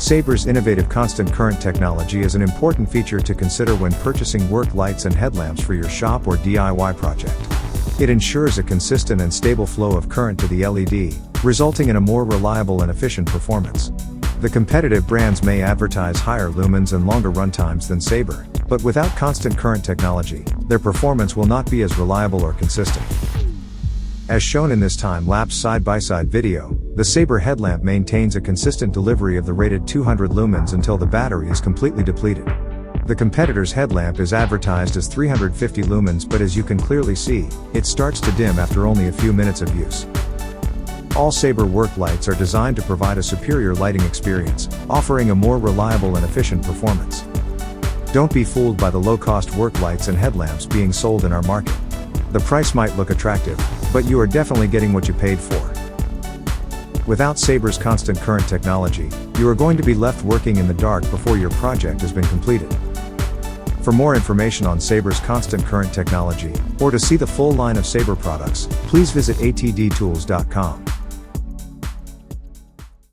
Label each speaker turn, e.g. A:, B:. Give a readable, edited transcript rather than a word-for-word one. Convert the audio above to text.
A: Saber's innovative constant current technology is an important feature to consider when purchasing work lights and headlamps for your shop or DIY project. It ensures a consistent and stable flow of current to the LED, resulting in a more reliable and efficient performance. The competitive brands may advertise higher lumens and longer runtimes than Saber, but without constant current technology, their performance will not be as reliable or consistent. As shown in this time-lapse side-by-side video, the Saber headlamp maintains a consistent delivery of the rated 200 lumens until the battery is completely depleted. The competitor's headlamp is advertised as 350 lumens, but as you can clearly see, it starts to dim after only a few minutes of use. All Saber work lights are designed to provide a superior lighting experience, offering a more reliable and efficient performance. Don't be fooled by the low-cost work lights and headlamps being sold in our market. The price might look attractive, but you are definitely getting what you paid for. Without Saber's constant current technology, you are going to be left working in the dark before your project has been completed. For more information on Saber's constant current technology, or to see the full line of Saber products, please visit atdtools.com.